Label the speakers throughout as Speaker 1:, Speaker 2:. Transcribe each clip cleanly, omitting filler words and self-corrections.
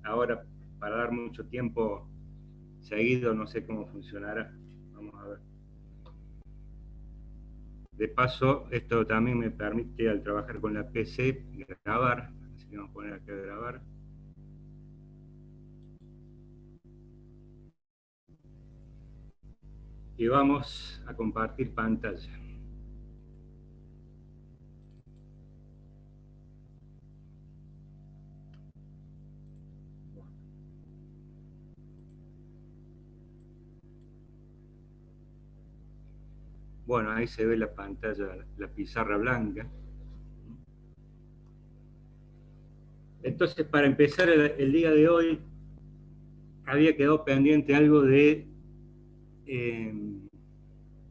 Speaker 1: ahora para dar mucho tiempo seguido, no sé cómo funcionará. Vamos a ver. De paso, esto también me permite, al trabajar con la PC, grabar. Así que vamos a poner acá a grabar. Y vamos a compartir pantalla. Bueno, ahí se ve la pantalla, la pizarra blanca. Entonces, para empezar el día de hoy, había quedado pendiente algo de eh,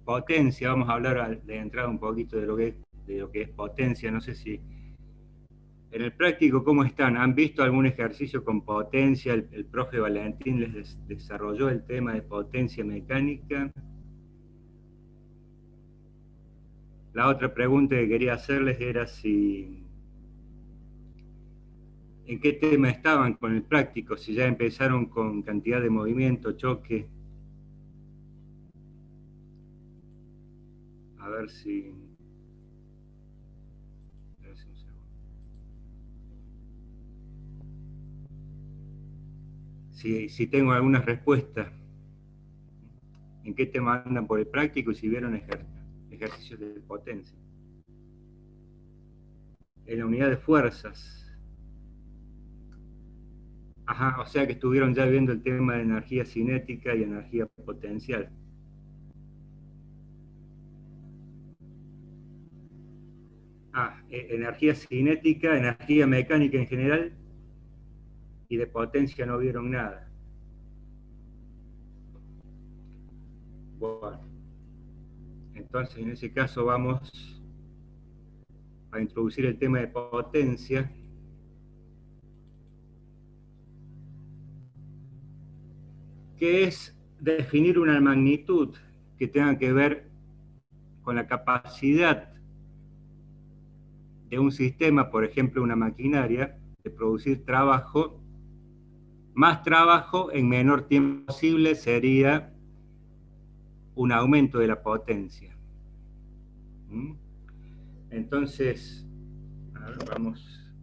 Speaker 1: potencia. Vamos a hablar de entrada un poquito de lo que es potencia. No sé si en el práctico, ¿cómo están? ¿Han visto algún ejercicio con potencia? El profe Valentín les desarrolló el tema de potencia mecánica. La otra pregunta que quería hacerles era si en qué tema estaban con el práctico, si ya empezaron con cantidad de movimiento, choque. A ver si... A ver si si tengo algunas respuestas. ¿En qué tema andan por el práctico y si vieron ejercicios de potencia? En la unidad de fuerzas. Ajá, o sea que estuvieron ya viendo el tema de energía cinética y energía potencial. Energía cinética, energía mecánica en general, y de potencia no vieron nada. Bueno, entonces en ese caso vamos a introducir el tema de potencia, que es definir una magnitud que tenga que ver con la capacidad de un sistema, por ejemplo una maquinaria, de producir trabajo. Más trabajo en menor tiempo posible sería un aumento de la potencia. ¿Mm? Entonces, a ver, vamos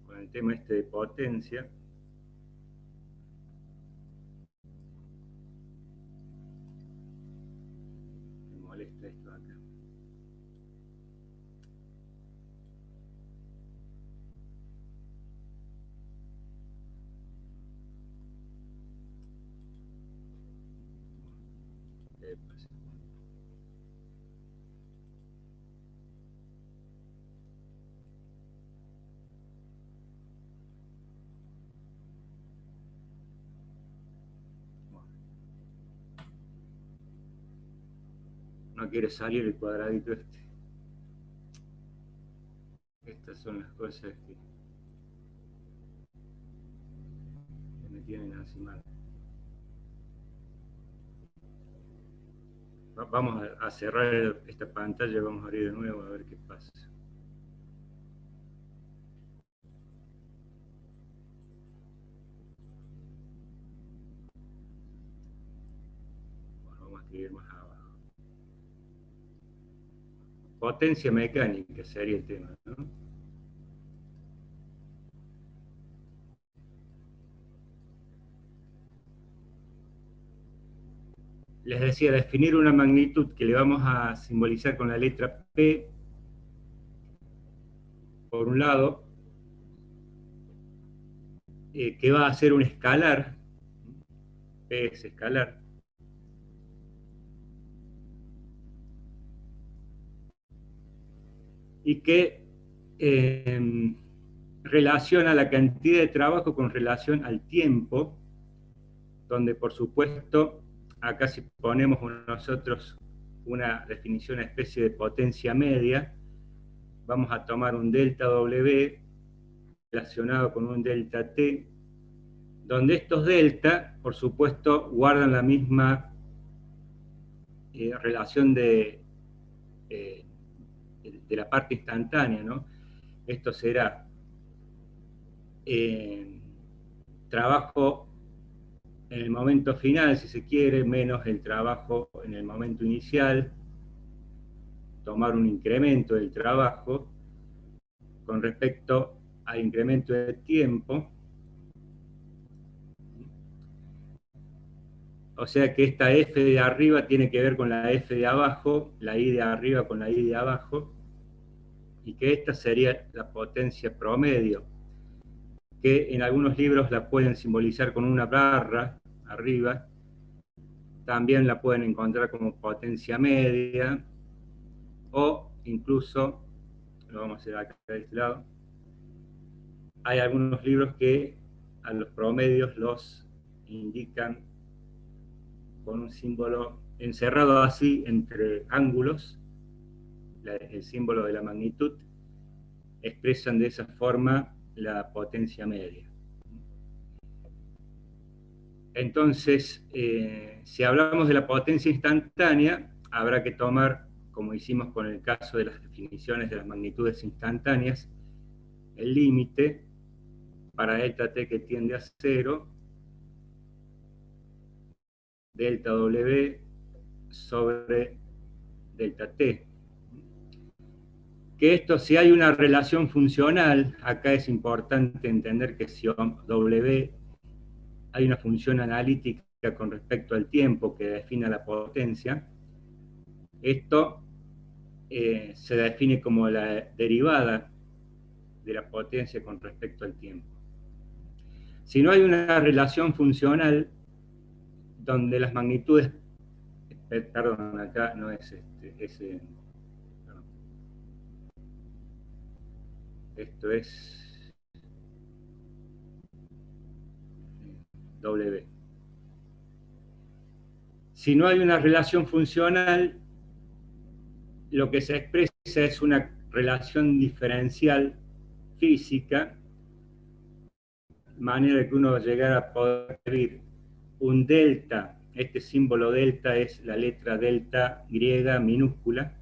Speaker 1: con el tema este de potencia. Me molesta esto acá. No quiere salir el cuadradito este. Estas son las cosas que me tienen así mal. Vamos a cerrar esta pantalla y vamos a abrir de nuevo a ver qué pasa. Bueno, vamos a escribir más abajo. Potencia mecánica sería el tema, ¿no? Les decía, definir una magnitud que le vamos a simbolizar con la letra P, por un lado, que va a ser un escalar. P es escalar. Y que relaciona la cantidad de trabajo con relación al tiempo, donde por supuesto, acá si ponemos nosotros una definición, una especie de potencia media, vamos a tomar un delta W relacionado con un delta T, donde estos delta, por supuesto, guardan la misma relación eh, de la parte instantánea, ¿no? Esto será trabajo en el momento final, si se quiere, menos el trabajo en el momento inicial, tomar un incremento del trabajo con respecto al incremento de tiempo. O sea que esta F de arriba tiene que ver con la F de abajo, la I de arriba con la I de abajo, y que esta sería la potencia promedio, que en algunos libros la pueden simbolizar con una barra arriba, también la pueden encontrar como potencia media, o incluso, lo vamos a hacer acá de este lado, hay algunos libros que a los promedios los indican con un símbolo encerrado así entre ángulos, el símbolo de la magnitud, expresan de esa forma la potencia media. Entonces, si hablamos de la potencia instantánea, habrá que tomar, como hicimos con el caso de las definiciones de las magnitudes instantáneas, el límite para delta t que tiende a 0, delta W sobre delta T. Que esto, si hay una relación funcional, acá es importante entender que si W hay una función analítica con respecto al tiempo que define la potencia, esto se define como la derivada de la potencia con respecto al tiempo. Si no hay una relación funcional donde las magnitudes, perdón, acá no es esto es W. Si no hay una relación funcional, lo que se expresa es una relación diferencial física, de manera que uno llegara a poder escribir un delta, este símbolo delta es la letra delta griega minúscula,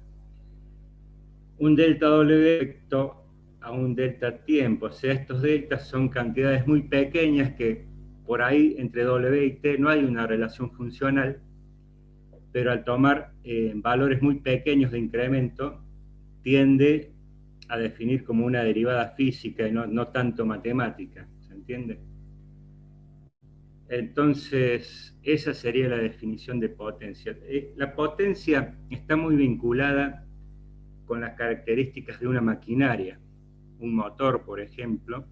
Speaker 1: un delta W respecto a un delta tiempo. O sea, estos deltas son cantidades muy pequeñas que por ahí entre W y T no hay una relación funcional, pero al tomar valores muy pequeños de incremento tiende a definir como una derivada física y no tanto matemática. ¿Se entiende? Entonces, esa sería la definición de potencia. La potencia está muy vinculada con las características de una maquinaria, un motor, por ejemplo.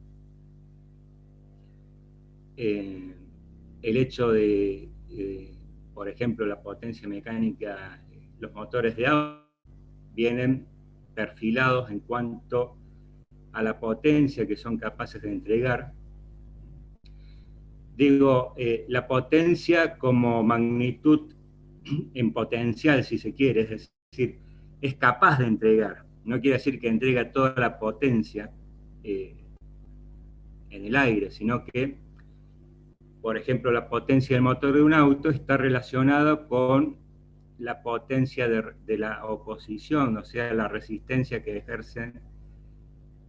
Speaker 1: El hecho de, por ejemplo, la potencia mecánica, los motores de auto vienen perfilados en cuanto a la potencia que son capaces de entregar. Digo, la potencia como magnitud en potencial, si se quiere, es decir, es capaz de entregar. No quiere decir que entrega toda la potencia en el aire, sino que, por ejemplo, la potencia del motor de un auto está relacionada con la potencia de la oposición, o sea, la resistencia que ejercen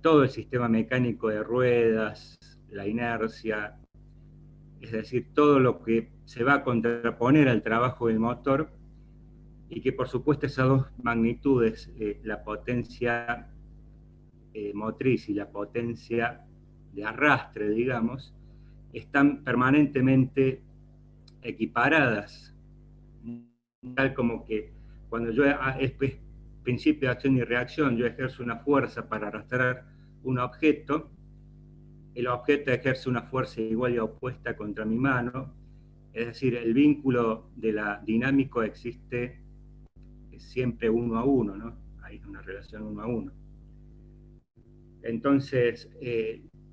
Speaker 1: todo el sistema mecánico de ruedas, la inercia, es decir, todo lo que se va a contraponer al trabajo del motor, y que por supuesto esas dos magnitudes, la potencia motriz y la potencia de arrastre, digamos, están permanentemente equiparadas, tal como que cuando yo es principio de acción y reacción, yo ejerzo una fuerza para arrastrar un objeto, el objeto ejerce una fuerza igual y opuesta contra mi mano, es decir, el vínculo de la dinámico existe siempre uno a uno, ¿no? Hay una relación uno a uno. Entonces,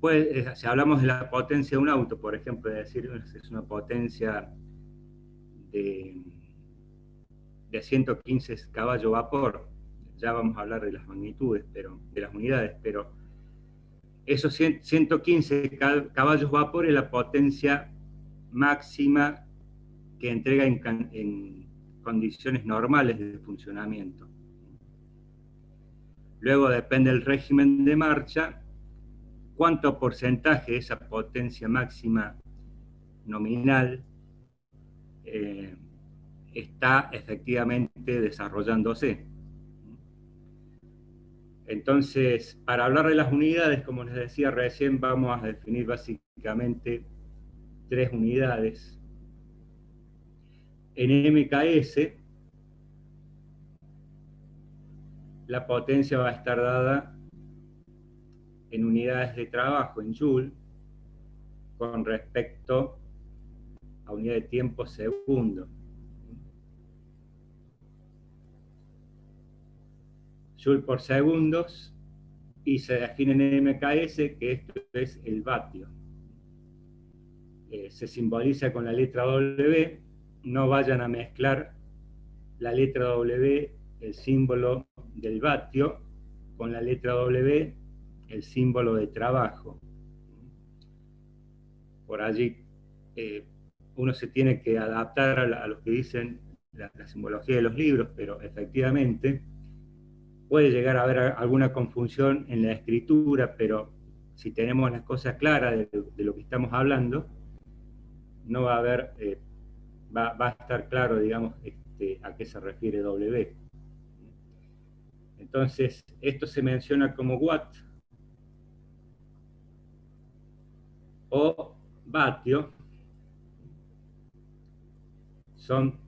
Speaker 1: pues, si hablamos de la potencia de un auto, por ejemplo, es decir, es una potencia de 115 caballos vapor, ya vamos a hablar de las magnitudes, pero de las unidades, pero esos 115 caballos vapor es la potencia máxima que entrega en condiciones normales de funcionamiento. Luego depende del régimen de marcha, cuánto porcentaje de esa potencia máxima nominal está efectivamente desarrollándose. Entonces, para hablar de las unidades, como les decía recién, vamos a definir básicamente 3 unidades. En MKS, la potencia va a estar dada en unidades de trabajo, en Joule, con respecto a unidad de tiempo segundo. Joule por segundos, y se define en MKS que esto es el vatio. Se simboliza con la letra W, no vayan a mezclar la letra W, el símbolo del vatio, con la letra W, el símbolo de trabajo. Por allí uno se tiene que adaptar a lo que dicen la simbología de los libros, pero efectivamente puede llegar a haber alguna confusión en la escritura, pero si tenemos las cosas claras de lo que estamos hablando, no va a haber, va a estar claro, digamos, a qué se refiere W. Entonces, esto se menciona como watt o vatio. Son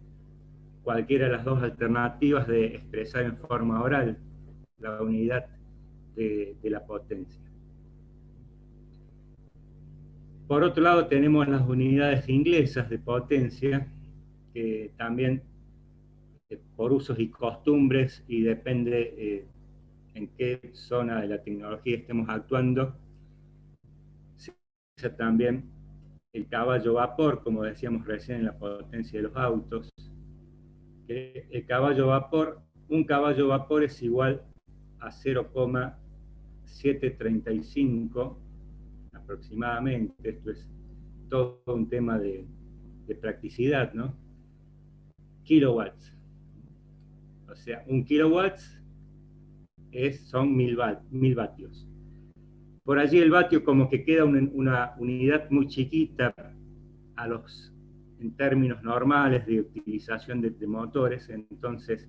Speaker 1: cualquiera de las dos alternativas de expresar en forma oral la unidad de la potencia. Por otro lado, tenemos las unidades inglesas de potencia, que también por usos y costumbres, y depende en qué zona de la tecnología estemos actuando, se usa también el caballo vapor, como decíamos recién en la potencia de los autos. El caballo vapor, un caballo vapor es igual a 0,735 aproximadamente. Esto es todo un tema de practicidad, ¿no? Kilowatts. O sea, un kilowatt son 1000 vatios. Por allí el vatio como que queda una unidad muy chiquita en términos normales de utilización de motores. Entonces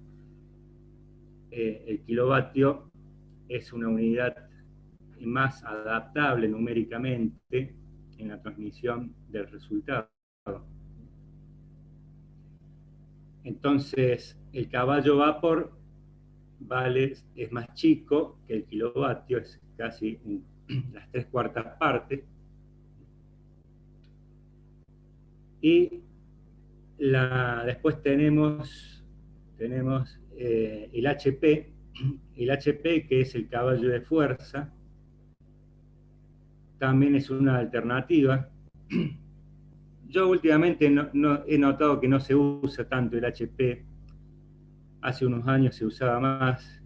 Speaker 1: el kilovatio es una unidad más adaptable numéricamente en la transmisión del resultado. Entonces el caballo vapor es más chico que el kilovatio, es casi las 3/4 partes. Y después tenemos el HP, que es el caballo de fuerza, también es una alternativa. Yo últimamente he notado que no se usa tanto el HP. Hace unos años se usaba más.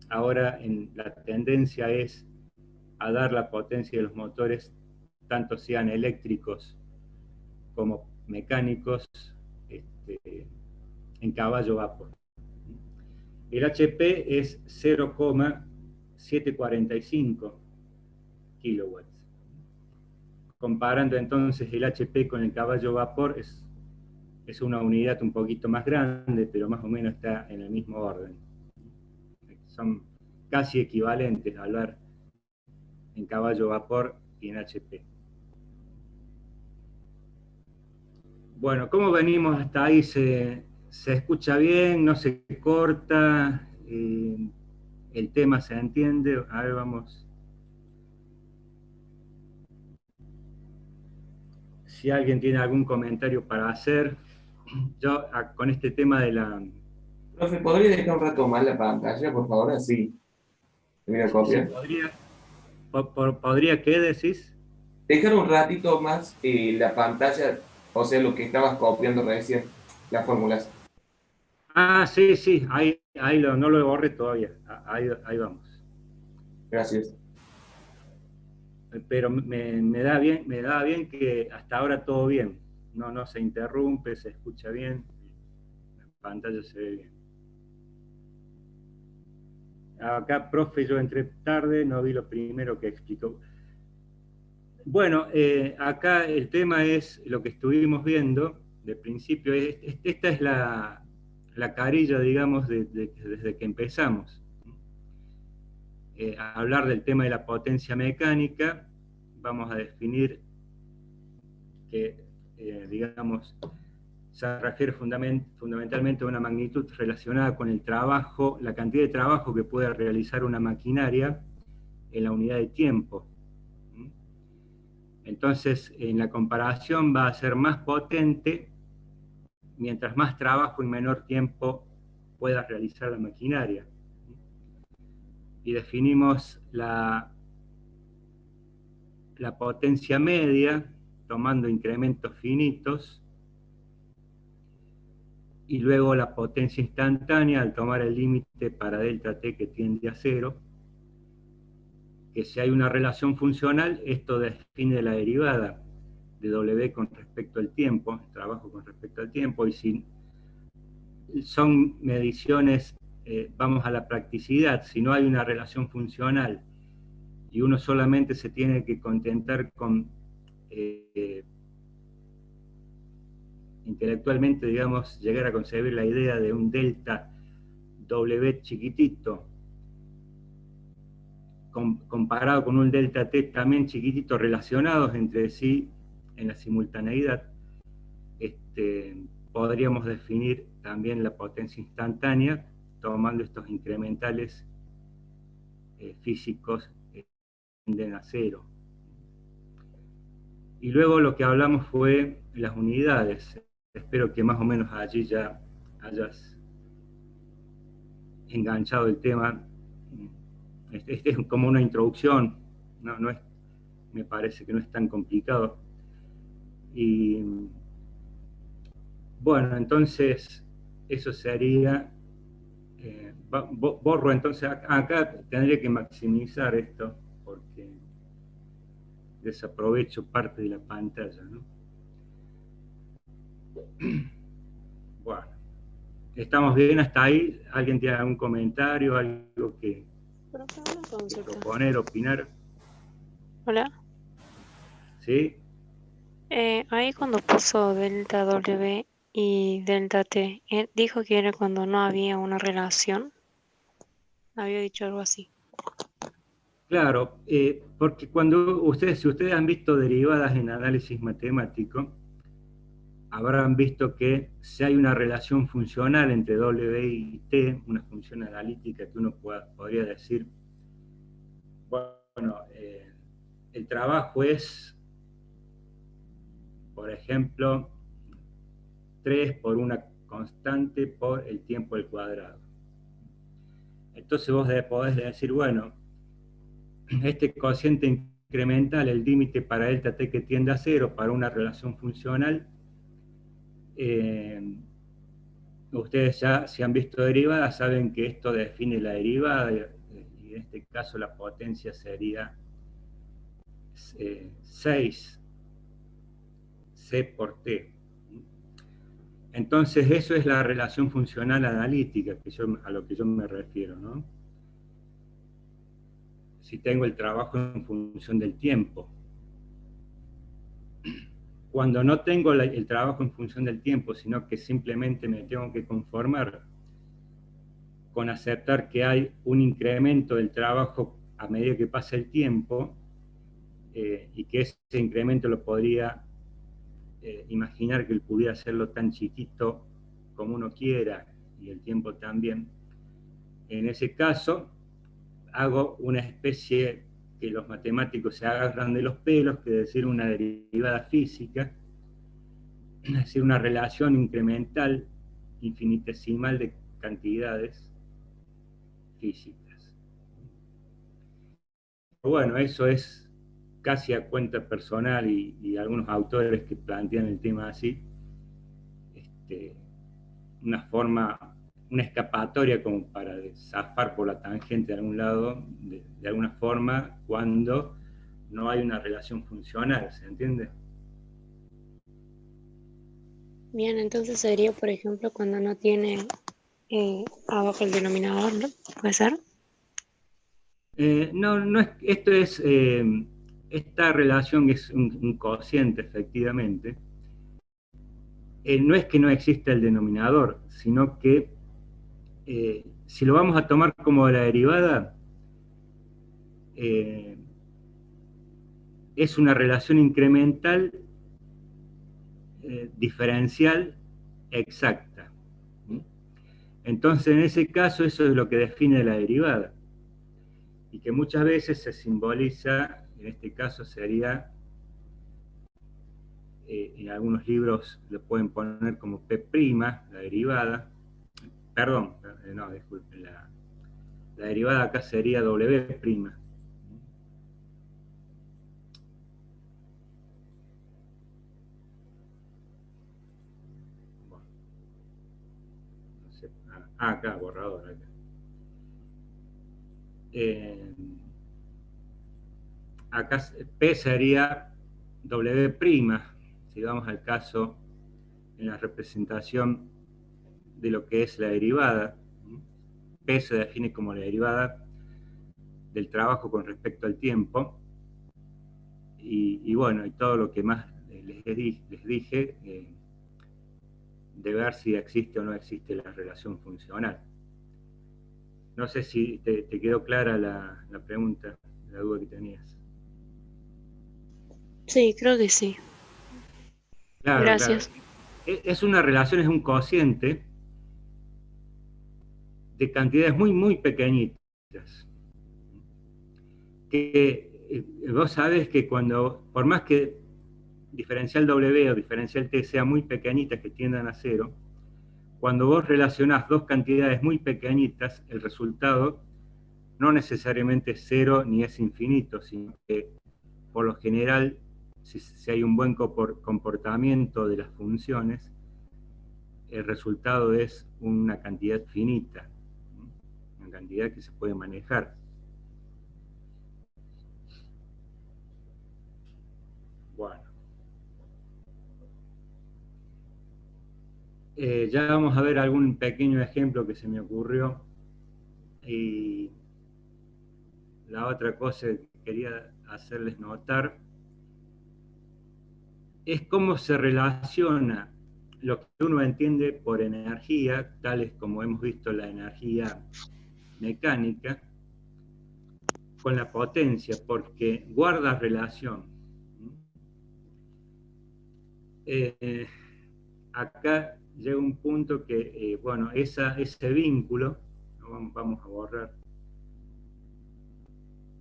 Speaker 1: Ahora la tendencia es a dar la potencia de los motores, tanto sean eléctricos como mecánicos, en caballo vapor. El HP es 0,745 kilowatts. Comparando entonces el HP con el caballo vapor, es una unidad un poquito más grande, pero más o menos está en el mismo orden. Son casi equivalentes al hablar en caballo vapor y en HP. Bueno, ¿cómo venimos hasta ahí? ¿Se escucha bien? ¿No se corta? ¿El tema se entiende? A ver, vamos. Si alguien tiene algún comentario para hacer. Yo con este tema de la...
Speaker 2: Profe, ¿podría dejar un rato más la pantalla, por favor? Así, mira
Speaker 1: Si
Speaker 2: copia.
Speaker 1: podría, ¿podría qué decís?
Speaker 2: Dejar un ratito más la pantalla, o sea, lo que estabas copiando recién, las fórmulas.
Speaker 1: Ah, sí, sí, ahí no lo borré todavía. Ahí vamos.
Speaker 2: Gracias.
Speaker 1: Pero me da bien que hasta ahora todo bien. No se interrumpe, se escucha bien, la pantalla se ve bien. Acá, profe, yo entré tarde, no vi lo primero que explicó. Bueno, acá el tema es lo que estuvimos viendo de principio. Esta es la carilla, digamos, desde que empezamos. A hablar del tema de la potencia mecánica, vamos a definir que, digamos, se refiere fundamentalmente a una magnitud relacionada con el trabajo, la cantidad de trabajo que puede realizar una maquinaria en la unidad de tiempo. Entonces, en la comparación va a ser más potente mientras más trabajo y menor tiempo pueda realizar la maquinaria. Y definimos la potencia media tomando incrementos finitos, y luego la potencia instantánea al tomar el límite para delta t que tiende a cero, que si hay una relación funcional, esto define la derivada de W con respecto al tiempo, el trabajo con respecto al tiempo, y si son mediciones, vamos a la practicidad, si no hay una relación funcional y uno solamente se tiene que contentar con intelectualmente, digamos, llegar a concebir la idea de un delta W chiquitito comparado con un delta T también chiquitito, relacionados entre sí en la simultaneidad, podríamos definir también la potencia instantánea tomando estos incrementales físicos que tienden a cero. Y luego lo que hablamos fue las unidades. Espero que más o menos allí ya hayas enganchado el tema. Este es como una introducción, no es, me parece que no es tan complicado. Y bueno, entonces eso sería, borro entonces, acá tendría que maximizar esto porque desaprovecho parte de la pantalla, ¿no? Bueno, ¿estamos bien hasta ahí? ¿Alguien tiene algún comentario, algo que proponer, opinar?
Speaker 3: Hola.
Speaker 1: ¿Sí?
Speaker 3: Ahí cuando puso delta W y delta T, él dijo que era cuando no había una relación. Había dicho algo así.
Speaker 1: Claro, porque si ustedes han visto derivadas en análisis matemático, habrán visto que si hay una relación funcional entre W y T, una función analítica que uno podría decir, bueno, el trabajo es, por ejemplo, 3 por una constante por el tiempo al cuadrado. Entonces vos podés decir, bueno, este cociente incremental, el límite para delta t que tiende a cero para una relación funcional, ustedes ya, si han visto derivadas, saben que esto define la derivada, y en este caso la potencia sería 6 c por t. Entonces eso es la relación funcional analítica a lo que yo me refiero, ¿no? Si tengo el trabajo en función del tiempo. Cuando no tengo el trabajo en función del tiempo, sino que simplemente me tengo que conformar con aceptar que hay un incremento del trabajo a medida que pasa el tiempo, y que ese incremento lo podría imaginar que él pudiera hacerlo tan chiquito como uno quiera, y el tiempo también. En ese caso, hago una especie que los matemáticos se agarran de los pelos, que es decir, una derivada física, es decir, una relación incremental infinitesimal de cantidades físicas. Bueno, eso es casi a cuenta personal, y algunos autores que plantean el tema así, una forma, una escapatoria como para zafar por la tangente de algún lado, de alguna forma, cuando no hay una relación funcional, ¿se entiende?
Speaker 3: Bien, entonces sería, por ejemplo, cuando no tiene abajo el denominador, ¿no? ¿Puede ser?
Speaker 1: No, no es, esto es esta relación es un cociente, efectivamente. No es que no exista el denominador, sino que si lo vamos a tomar como la derivada, es una relación incremental diferencial exacta. Entonces, en ese caso, eso es lo que define la derivada. Y que muchas veces se simboliza, en este caso sería, en algunos libros lo pueden poner como P', la derivada. Perdón, no, disculpen, la derivada acá sería W'. Bueno, no sé, acá, borrador, acá. Acá P sería W', si vamos al caso en la representación de lo que es la derivada. P se define como la derivada del trabajo con respecto al tiempo, y bueno, y todo lo que más les dije, de ver si existe o no existe la relación funcional. No sé si te quedó clara la pregunta, la duda que tenías.
Speaker 3: Sí, creo que sí.
Speaker 1: Claro, claro.
Speaker 3: Gracias.
Speaker 1: Es una relación, es un cociente de cantidades muy, muy pequeñitas. Que vos sabés que cuando, por más que diferencial W o diferencial T sea muy pequeñitas, que tiendan a cero, cuando vos relacionás dos cantidades muy pequeñitas, el resultado no necesariamente es cero ni es infinito, sino que por lo general, si hay un buen comportamiento de las funciones, el resultado es una cantidad finita, una cantidad que se puede manejar. Bueno. Ya vamos a ver algún pequeño ejemplo que se me ocurrió. Y la otra cosa que quería hacerles notar es cómo se relaciona lo que uno entiende por energía, tales como hemos visto la energía mecánica, con la potencia, porque guarda relación. Acá llega un punto que, bueno, ese vínculo, ¿no? Vamos a borrar.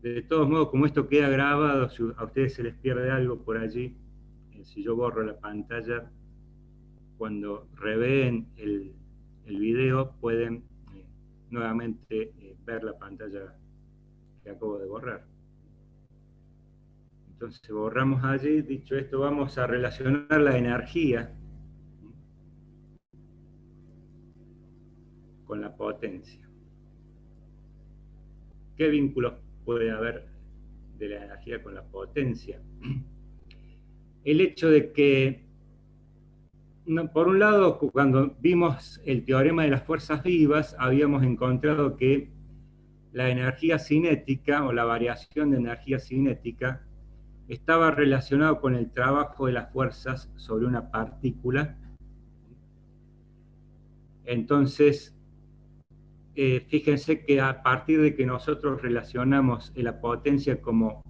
Speaker 1: De todos modos, como esto queda grabado, si a ustedes se les pierde algo por allí, si yo borro la pantalla, cuando reveen el video pueden nuevamente ver la pantalla que acabo de borrar. Entonces borramos allí. Dicho esto, vamos a relacionar la energía con la potencia. ¿Qué vínculos puede haber de la energía con la potencia? El hecho de que, por un lado, cuando vimos el teorema de las fuerzas vivas, habíamos encontrado que la energía cinética o la variación de energía cinética estaba relacionado con el trabajo de las fuerzas sobre una partícula. Entonces, fíjense que a partir de que nosotros relacionamos la potencia como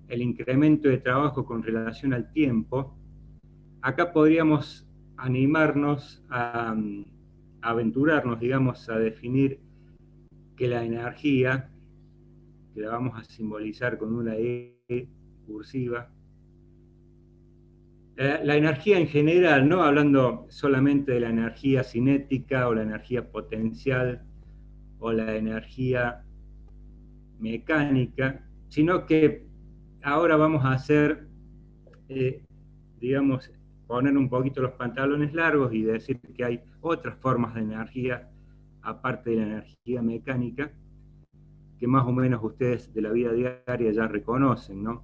Speaker 1: el incremento de trabajo con relación al tiempo, acá podríamos animarnos a aventurarnos, digamos, a definir que la energía, que la vamos a simbolizar con una E cursiva, la energía en general, no hablando solamente de la energía cinética o la energía potencial o la energía mecánica, sino que ahora vamos a hacer, digamos, poner un poquito los pantalones largos y decir que hay otras formas de energía aparte de la energía mecánica, que más o menos ustedes de la vida diaria ya reconocen, ¿no?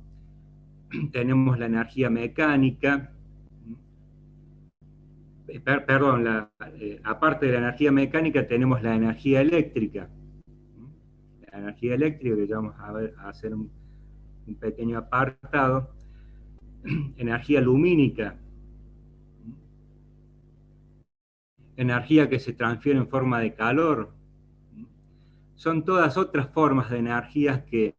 Speaker 1: Tenemos la energía mecánica, perdón, aparte de la energía mecánica tenemos la energía eléctrica. La energía eléctrica, que ya vamos a hacer un un pequeño apartado, energía lumínica, energía que se transfiere en forma de calor. Son todas otras formas de energías que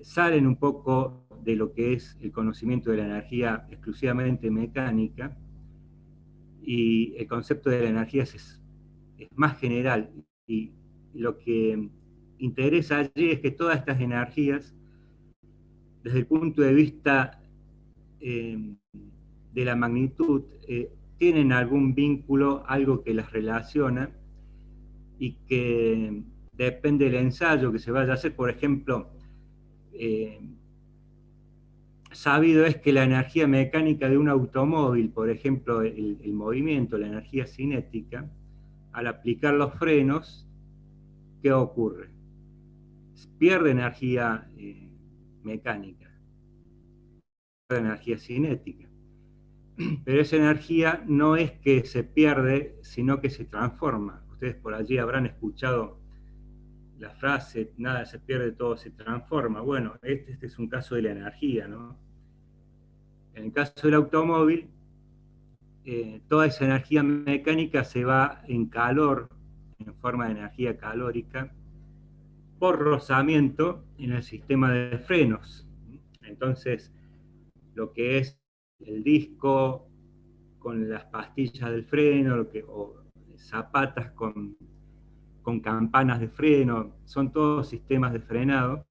Speaker 1: salen un poco de lo que es el conocimiento de la energía exclusivamente mecánica, y el concepto de la energía es más general, y lo que interesa allí es que todas estas energías, desde el punto de vista de la magnitud, tienen algún vínculo, algo que las relaciona, y que depende del ensayo que se vaya a hacer. Por ejemplo, sabido es que la energía mecánica de un automóvil, por ejemplo, el movimiento, la energía cinética, al aplicar los frenos, ¿qué ocurre? Pierde energía mecánica, pierde energía cinética. Pero esa energía no es que se pierde, sino que se transforma. Ustedes por allí habrán escuchado la frase, nada se pierde, todo se transforma. Bueno, este es un caso de la energía, ¿no? En el caso del automóvil, toda esa energía mecánica se va en calor, en forma de energía calórica, por rozamiento en el sistema de frenos. Entonces, lo que es el disco con las pastillas del freno, o zapatas con campanas de freno, son todos sistemas de frenado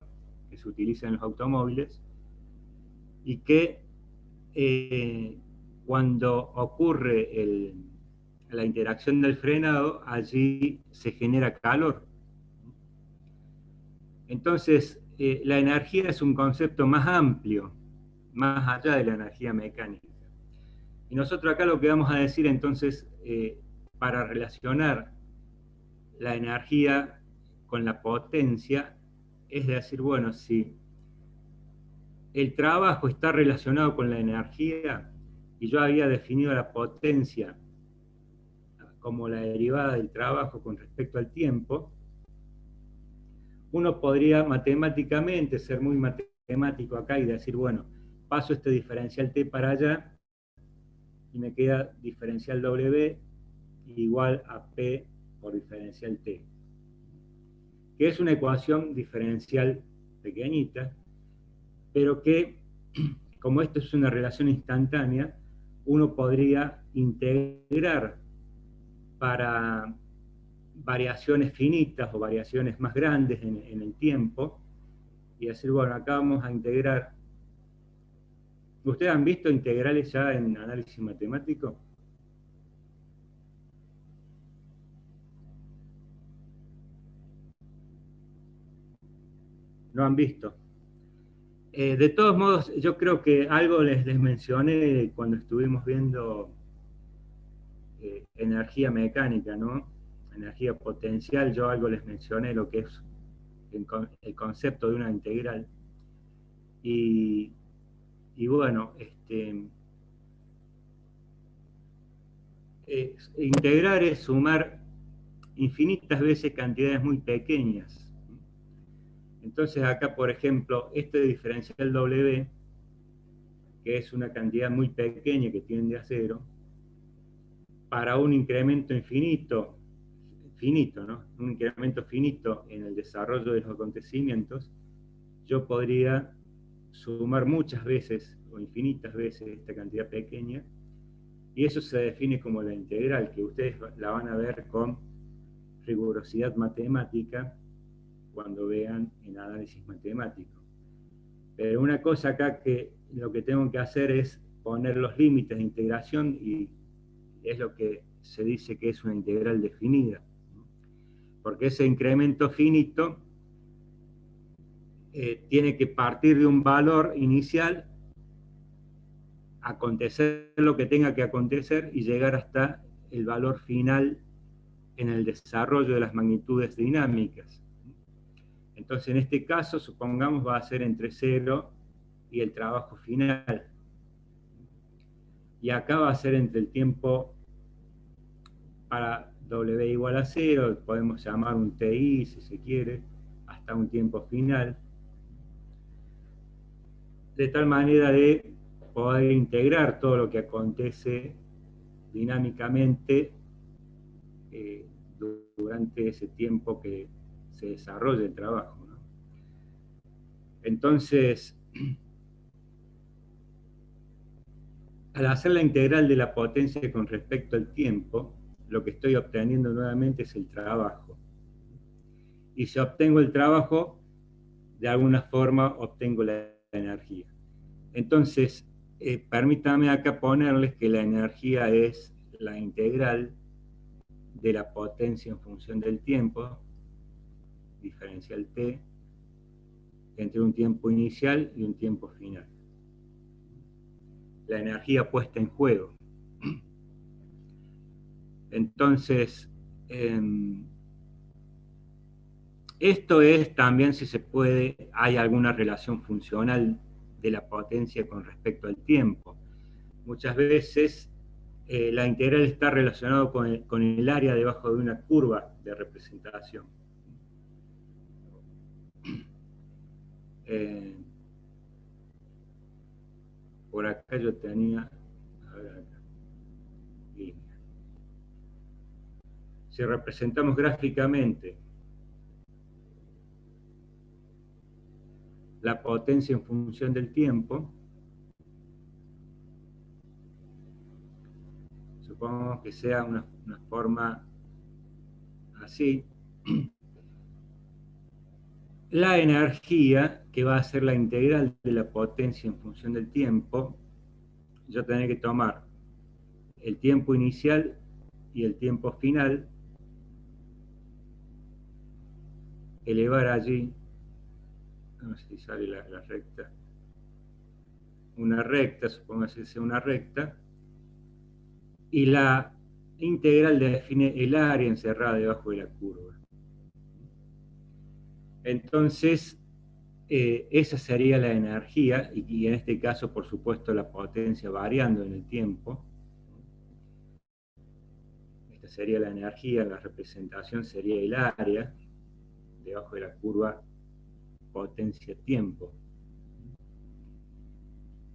Speaker 1: que se utilizan en los automóviles, y que cuando ocurre la interacción del frenado, allí se genera calor. Entonces, la energía es un concepto más amplio, más allá de la energía mecánica. Y nosotros acá lo que vamos a decir entonces, para relacionar la energía con la potencia, es decir, bueno, si el trabajo está relacionado con la energía, y yo había definido la potencia como la derivada del trabajo con respecto al tiempo, uno podría matemáticamente ser muy matemático acá y decir, bueno, paso este diferencial T para allá y me queda diferencial W igual a P por diferencial T, que es una ecuación diferencial pequeñita, pero que, como esto es una relación instantánea, uno podría integrar para variaciones finitas o variaciones más grandes en el tiempo, y decir, bueno, acá vamos a integrar. ¿Ustedes han visto integrales ya en análisis matemático? ¿No han visto? De todos modos, yo creo que algo les mencioné cuando estuvimos viendo energía mecánica, ¿no? Energía potencial, yo algo les mencioné lo que es el concepto de una integral. Y bueno, integrar es sumar infinitas veces cantidades muy pequeñas. Entonces acá, por ejemplo, este diferencial W, que es una cantidad muy pequeña que tiende a cero, para un incremento finito, ¿no? Un incremento finito en el desarrollo de los acontecimientos, yo podría sumar muchas veces o infinitas veces esta cantidad pequeña, y eso se define como la integral, que ustedes la van a ver con rigurosidad matemática cuando vean en análisis matemático. Pero una cosa acá que lo que tengo que hacer es poner los límites de integración, y es lo que se dice que es una integral definida. Porque ese incremento finito tiene que partir de un valor inicial, acontecer lo que tenga que acontecer y llegar hasta el valor final en el desarrollo de las magnitudes dinámicas. Entonces, en este caso, supongamos, va a ser entre 0 y el trabajo final. Y acá va a ser entre el tiempo para W igual a 0, podemos llamar un TI si se quiere, hasta un tiempo final. de tal manera de poder integrar todo lo que acontece dinámicamente durante ese tiempo que se desarrolla el trabajo, ¿no? Entonces, al hacer la integral de la potencia con respecto al tiempo, lo que estoy obteniendo nuevamente es el trabajo. Y si obtengo el trabajo, de alguna forma obtengo la energía. Entonces, permítame acá ponerles que la energía es la integral de la potencia en función del tiempo, diferencial T, entre un tiempo inicial y un tiempo final. La energía puesta en juego. Entonces, esto es también, si se puede, hay alguna relación funcional de la potencia con respecto al tiempo. Muchas veces la integral está relacionada con el área debajo de una curva de representación. Por acá yo tenía, a ver acá, línea. Si representamos gráficamente la potencia en función del tiempo, supongamos que sea una forma así, la energía, que va a ser la integral de la potencia en función del tiempo, yo tendré que tomar el tiempo inicial y el tiempo final, elevar allí, no sé si sale la recta, una recta, supongamos que sea una recta, y la integral define el área encerrada debajo de la curva. Entonces, esa sería la energía, y en este caso, por supuesto, la potencia variando en el tiempo. Esta sería la energía, la representación sería el área, debajo de la curva potencia-tiempo.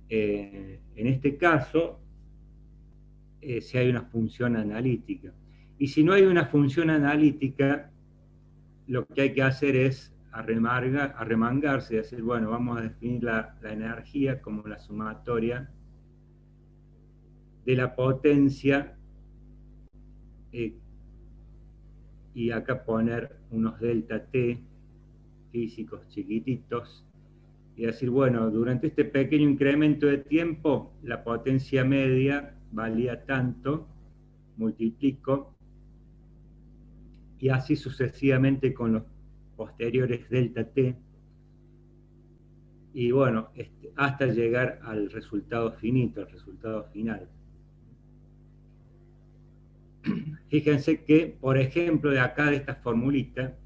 Speaker 1: En este caso, si hay una función analítica. Y si no hay una función analítica, lo que hay que hacer es arremangarse y decir, bueno, vamos a definir la energía como la sumatoria de la potencia y acá poner unos delta T físicos chiquititos y decir, bueno, durante este pequeño incremento de tiempo, la potencia media valía tanto, multiplico, y así sucesivamente con los posteriores delta T, y bueno, hasta llegar al resultado finito, al resultado final. Fíjense que, por ejemplo, de acá, de esta formulita,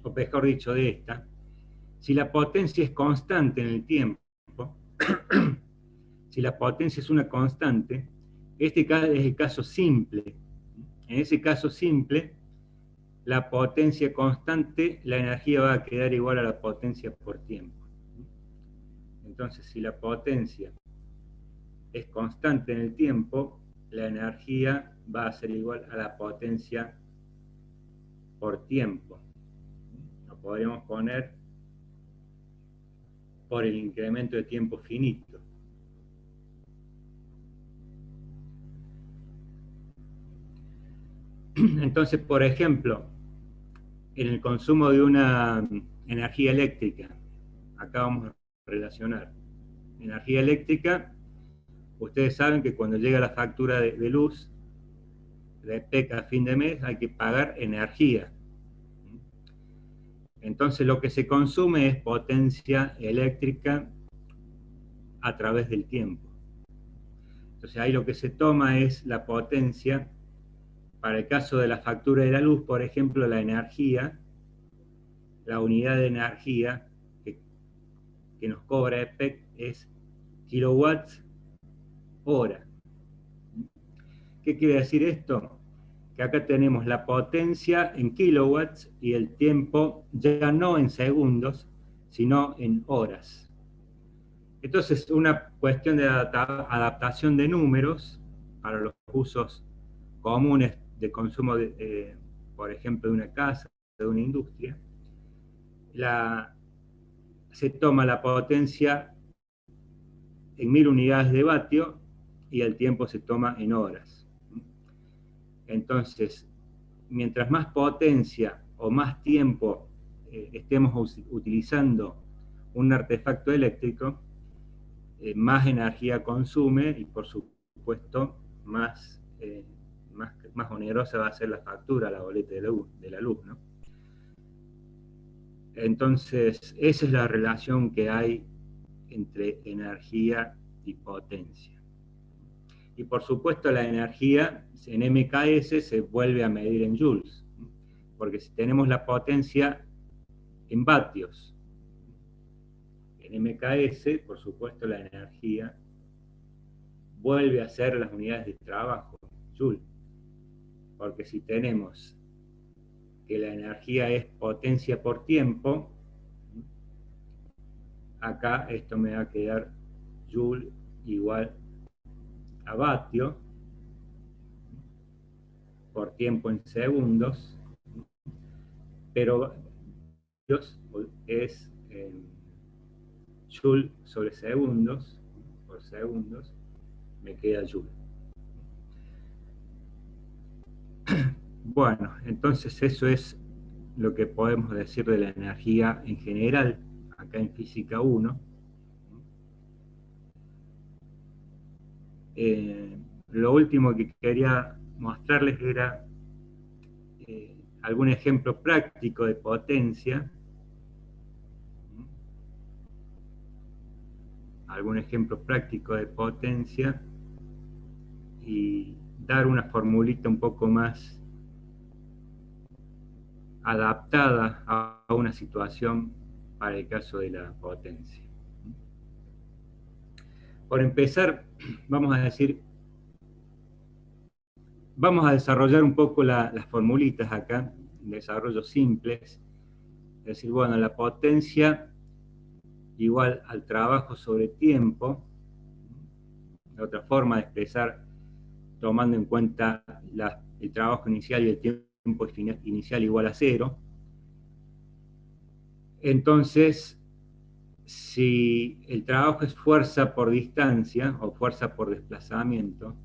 Speaker 1: o mejor dicho, de esta, si la potencia es constante en el tiempo, si la potencia es una constante, este es el caso simple. En ese caso simple, la potencia constante, la energía va a quedar igual a la potencia por tiempo. Entonces, si la potencia es constante en el tiempo, la energía va a ser igual a la potencia por tiempo. Lo podríamos poner por el incremento de tiempo finito. Entonces, por ejemplo, en el consumo de una energía eléctrica, acá vamos a relacionar. Energía eléctrica, ustedes saben que cuando llega la factura de luz, de PEC a fin de mes, hay que pagar energía. Entonces lo que se consume es potencia eléctrica a través del tiempo. Entonces ahí lo que se toma es la potencia, para el caso de la factura de la luz, por ejemplo, la energía, la unidad de energía que nos cobra EPEC es kilowatts hora. ¿Qué quiere decir esto? Que acá tenemos la potencia en kilowatts y el tiempo ya no en segundos, sino en horas. Entonces, una cuestión de adaptación de números para los usos comunes de consumo, por ejemplo, de una casa, de una industria, se toma la potencia en 1000 unidades de vatio y el tiempo se toma en horas. Entonces, mientras más potencia o más tiempo estemos utilizando un artefacto eléctrico, más energía consume y por supuesto más onerosa va a ser la factura, la boleta de la luz, ¿no? Entonces, esa es la relación que hay entre energía y potencia. Y por supuesto la energía en MKS se vuelve a medir en joules, porque si tenemos la potencia en vatios, en MKS, por supuesto la energía vuelve a ser las unidades de trabajo, joule, porque si tenemos que la energía es potencia por tiempo, acá esto me va a quedar joule igual a vatio por tiempo en segundos, pero es joule sobre segundos, por segundos, me queda joule. Bueno, entonces eso es lo que podemos decir de la energía en general, acá en Física 1. Lo último que quería mostrarles era algún ejemplo práctico de potencia. Algún ejemplo práctico de potencia y dar una formulita un poco más adaptada a una situación para el caso de la potencia. Por empezar, vamos a desarrollar un poco las formulitas acá, desarrollos simples. Es decir, bueno, la potencia igual al trabajo sobre tiempo. Otra forma de expresar tomando en cuenta el trabajo inicial y el tiempo inicial igual a 0. Entonces, si el trabajo es fuerza por distancia o fuerza por desplazamiento,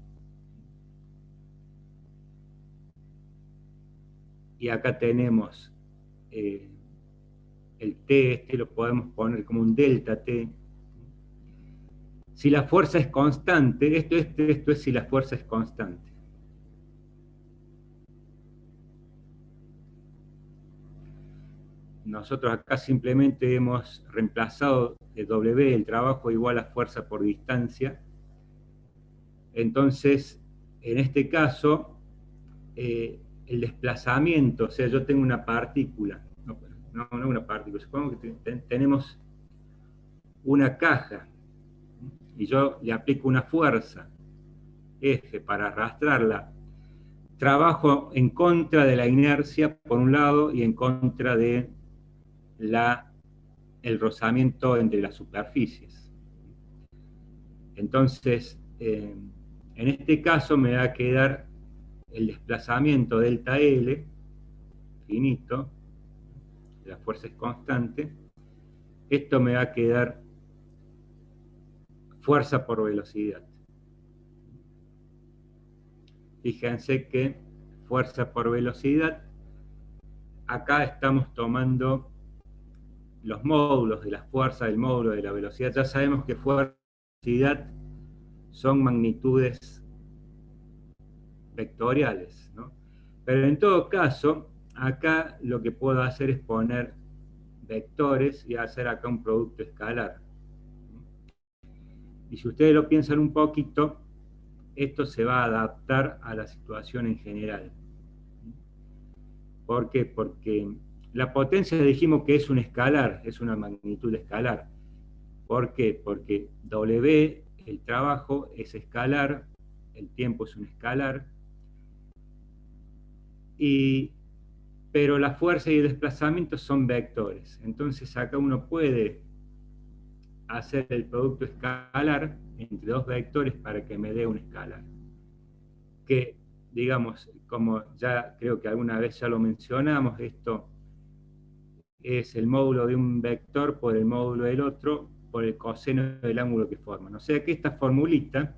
Speaker 1: y acá tenemos el T, lo podemos poner como un delta T. Si la fuerza es constante, esto es si la fuerza es constante. Nosotros acá simplemente hemos reemplazado el W, el trabajo igual a fuerza por distancia. Entonces, en este caso, el desplazamiento, o sea, yo tengo una partícula, no una partícula, supongo que tenemos una caja, y yo le aplico una fuerza, F, para arrastrarla. Trabajo en contra de la inercia, por un lado, y en contra de el rozamiento entre las superficies. Entonces, en este caso me va a quedar el desplazamiento delta L, finito, la fuerza es constante. Esto me va a quedar fuerza por velocidad. Fíjense que fuerza por velocidad, acá estamos tomando los módulos de la fuerza del módulo de la velocidad. Ya sabemos que fuerza y velocidad son magnitudes vectoriales, ¿no? Pero en todo caso, acá lo que puedo hacer es poner vectores y hacer acá un producto escalar. Y si ustedes lo piensan un poquito, esto se va a adaptar a la situación en general. ¿Por qué? Porque la potencia dijimos que es un escalar, es una magnitud escalar. ¿Por qué? Porque W, el trabajo, es escalar, el tiempo es un escalar, pero la fuerza y el desplazamiento son vectores. Entonces acá uno puede hacer el producto escalar entre dos vectores para que me dé un escalar. Que, digamos, como ya creo que alguna vez ya lo mencionamos, esto es el módulo de un vector por el módulo del otro por el coseno del ángulo que forman. O sea que esta formulita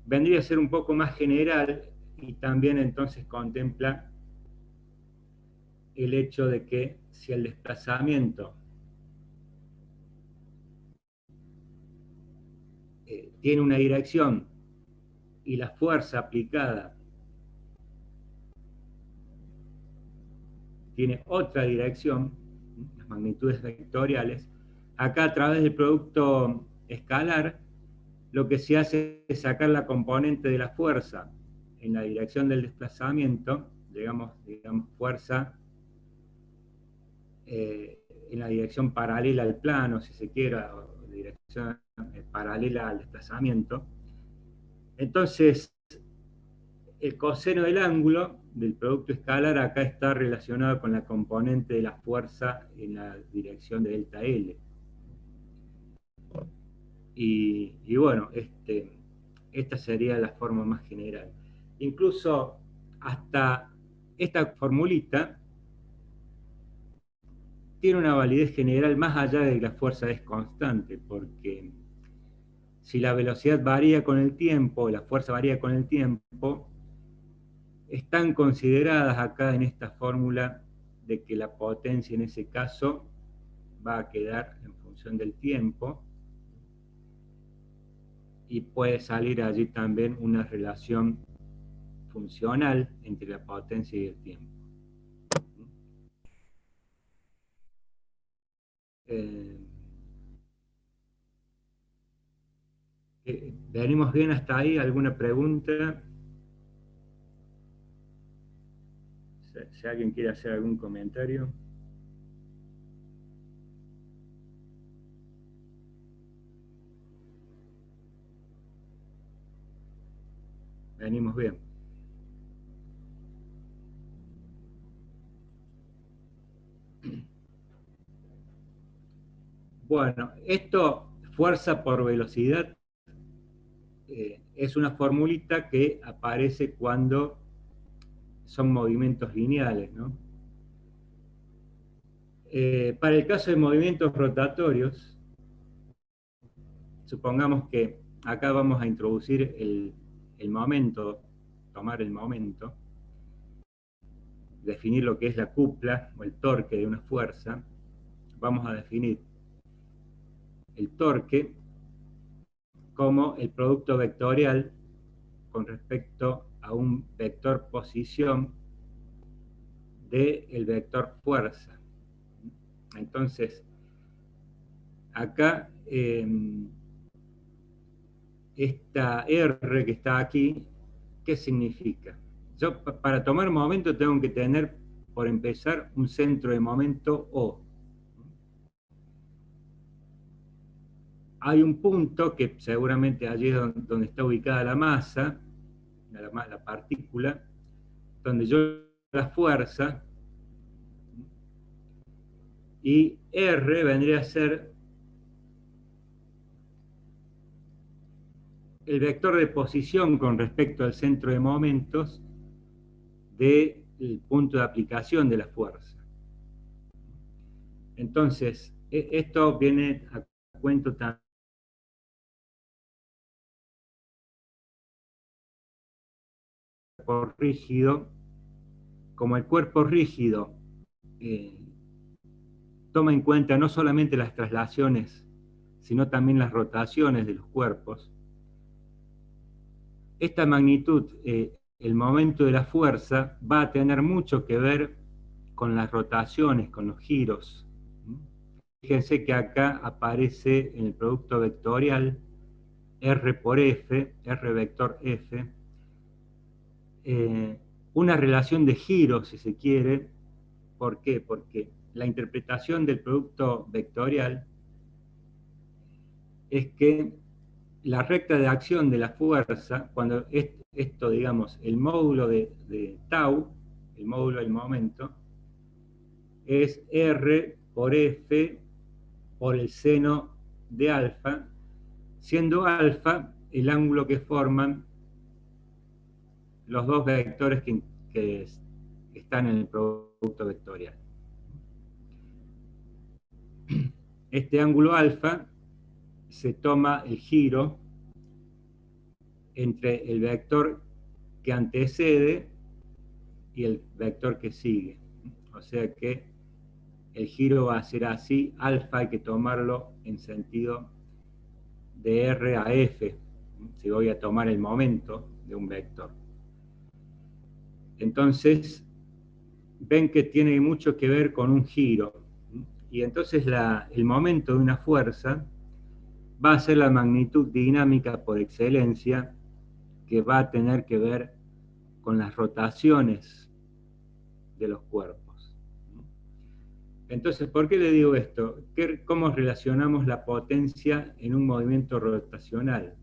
Speaker 1: vendría a ser un poco más general y también entonces contempla el hecho de que si el desplazamiento tiene una dirección y la fuerza aplicada tiene otra dirección, las magnitudes vectoriales, acá a través del producto escalar, lo que se hace es sacar la componente de la fuerza en la dirección del desplazamiento, digamos fuerza en la dirección paralela al plano, si se quiere, o dirección paralela al desplazamiento. Entonces, el coseno del ángulo del producto escalar acá está relacionado con la componente de la fuerza en la dirección de delta L. Y bueno, esta sería la forma más general. Incluso hasta esta formulita tiene una validez general más allá de que la fuerza es constante, porque si la velocidad varía con el tiempo, la fuerza varía con el tiempo, están consideradas acá en esta fórmula de que la potencia en ese caso va a quedar en función del tiempo y puede salir allí también una relación funcional entre la potencia y el tiempo. ¿Venimos bien hasta ahí? ¿Alguna pregunta? Si alguien quiere hacer algún comentario. Venimos bien. Bueno, esto, fuerza por velocidad, es una formulita que aparece cuando son movimientos lineales, ¿no? Para el caso de movimientos rotatorios, supongamos que acá vamos a introducir el momento, tomar el momento, definir lo que es la cupla o el torque de una fuerza. Vamos a definir el torque como el producto vectorial con respecto a un vector posición del vector fuerza. Entonces, acá esta R que está aquí, ¿qué significa? Yo para tomar momento tengo que tener, por empezar, un centro de momento O. Hay un punto que seguramente allí es donde está ubicada la masa, la partícula, donde yo la fuerza, y R vendría a ser el vector de posición con respecto al centro de momentos del punto de aplicación de la fuerza. Entonces, esto viene a cuento también por rígido, como el cuerpo rígido toma en cuenta no solamente las traslaciones, sino también las rotaciones de los cuerpos. Esta magnitud, el momento de la fuerza, va a tener mucho que ver con las rotaciones, con los giros. Fíjense que acá aparece en el producto vectorial R por F, R vector F, una relación de giros, si se quiere. ¿Por qué? Porque la interpretación del producto vectorial es que la recta de acción de la fuerza, cuando esto, digamos, el módulo de tau, el módulo del momento, es R por F por el seno de alfa, siendo alfa el ángulo que forman los dos vectores que están en el producto vectorial. Este ángulo alfa se toma el giro entre el vector que antecede y el vector que sigue. O sea que el giro va a ser así, alfa hay que tomarlo en sentido de R a F, si voy a tomar el momento de un vector. Entonces, ven que tiene mucho que ver con un giro. Y entonces el momento de una fuerza va a ser la magnitud dinámica por excelencia, que va a tener que ver con las rotaciones de los cuerpos. Entonces, ¿por qué le digo esto? ¿Cómo relacionamos la potencia en un movimiento rotacional?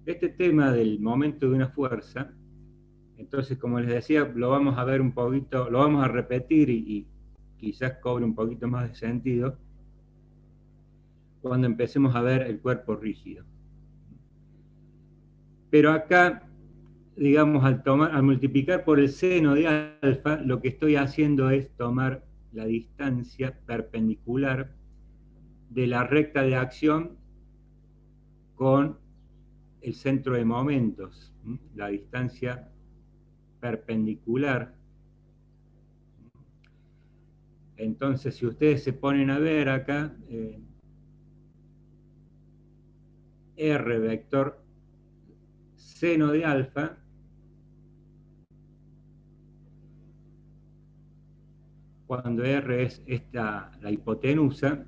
Speaker 1: Este tema del momento de una fuerza, entonces, como les decía, lo vamos a ver un poquito, lo vamos a repetir y quizás cobre un poquito más de sentido cuando empecemos a ver el cuerpo rígido. Pero acá, digamos, al multiplicar por el seno de alfa, lo que estoy haciendo es tomar la distancia perpendicular de la recta de acción con el centro de momentos, la distancia perpendicular. Entonces, si ustedes se ponen a ver acá, R vector seno de alfa, cuando R es la hipotenusa,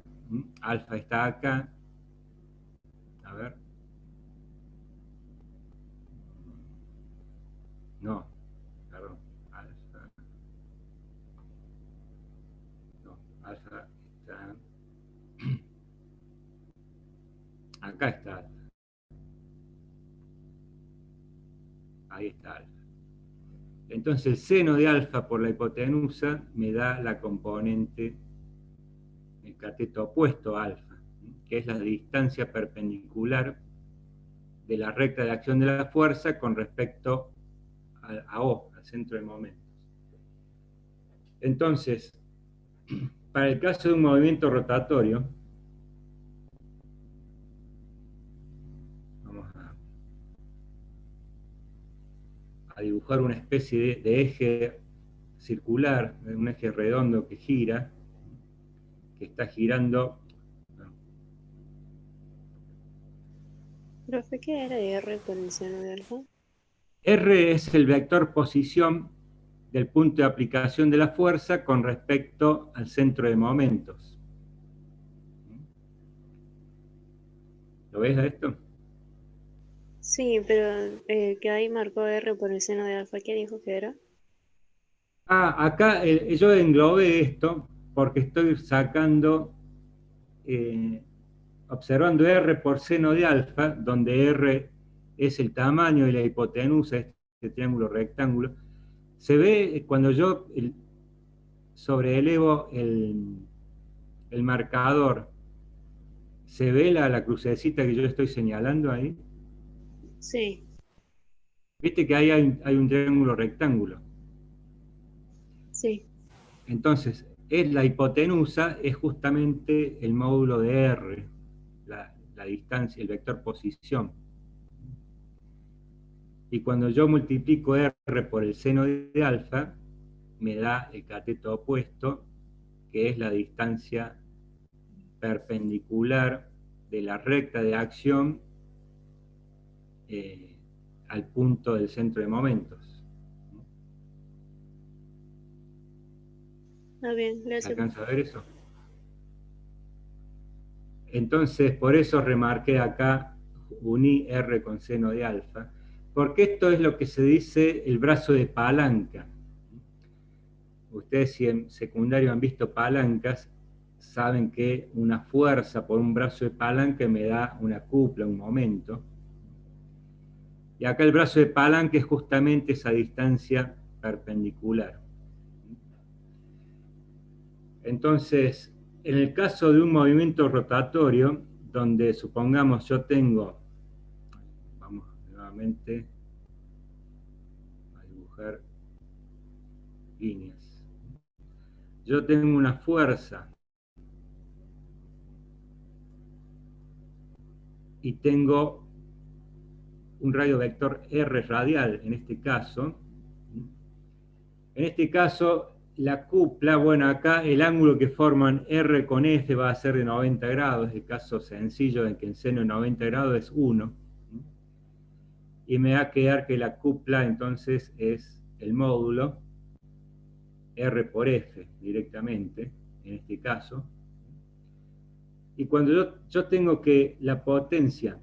Speaker 1: alfa está acá, a ver, no, perdón, alfa, no, alfa está, acá está alfa, ahí está alfa. Entonces el seno de alfa por la hipotenusa me da la componente, el cateto opuesto a alfa, que es la distancia perpendicular de la recta de acción de la fuerza con respecto a O, al centro de momentos. Entonces, para el caso de un movimiento rotatorio, vamos a dibujar una especie de eje circular, un eje redondo que gira, que está girando.
Speaker 3: Profe, ¿qué era R por el seno de alfa?
Speaker 1: R es el vector posición del punto de aplicación de la fuerza con respecto al centro de momentos. ¿Lo ves a esto?
Speaker 3: Sí, pero que ahí marcó R por el seno de alfa, ¿qué dijo que era?
Speaker 1: Acá yo englobé esto porque estoy sacando, observando R por seno de alfa, donde R es el tamaño y la hipotenusa, este triángulo rectángulo. Se ve cuando yo sobreelevo el marcador, ¿se ve la crucecita que yo estoy señalando ahí?
Speaker 3: Sí,
Speaker 1: Viste que ahí hay un triángulo rectángulo.
Speaker 3: sí.
Speaker 1: Entonces, la hipotenusa es justamente el módulo de R, la distancia, el vector posición. Y cuando yo multiplico R por el seno de alfa, me da el cateto opuesto, que es la distancia perpendicular de la recta de acción al punto del centro de momentos.
Speaker 3: Está bien, gracias.
Speaker 1: ¿Alcanza a ver eso? Entonces, por eso remarqué acá, uní R con seno de alfa, porque esto es lo que se dice el brazo de palanca. Ustedes si en secundario han visto palancas, saben que una fuerza por un brazo de palanca me da una cupla, un momento. Y acá el brazo de palanca es justamente esa distancia perpendicular. Entonces, en el caso de un movimiento rotatorio, donde supongamos yo tengo, vamos nuevamente a dibujar líneas. Yo tengo una fuerza y tengo un radio vector R radial en este caso. En este caso, la cupla, bueno, acá el ángulo que forman R con F va a ser de 90 grados, el caso sencillo en que el seno de 90 grados es 1. Y me va a quedar que la cupla entonces es el módulo R por F directamente, en este caso. Y cuando yo tengo que la potencia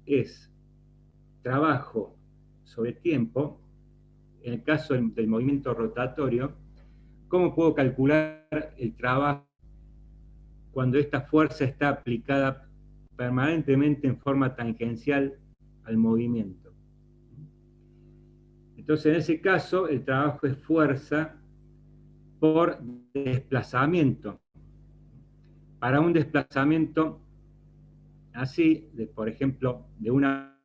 Speaker 1: es trabajo sobre tiempo, en el caso del movimiento rotatorio, ¿cómo puedo calcular el trabajo cuando esta fuerza está aplicada permanentemente en forma tangencial al movimiento? Entonces, en ese caso, el trabajo es fuerza por desplazamiento. Para un desplazamiento así, por ejemplo, de una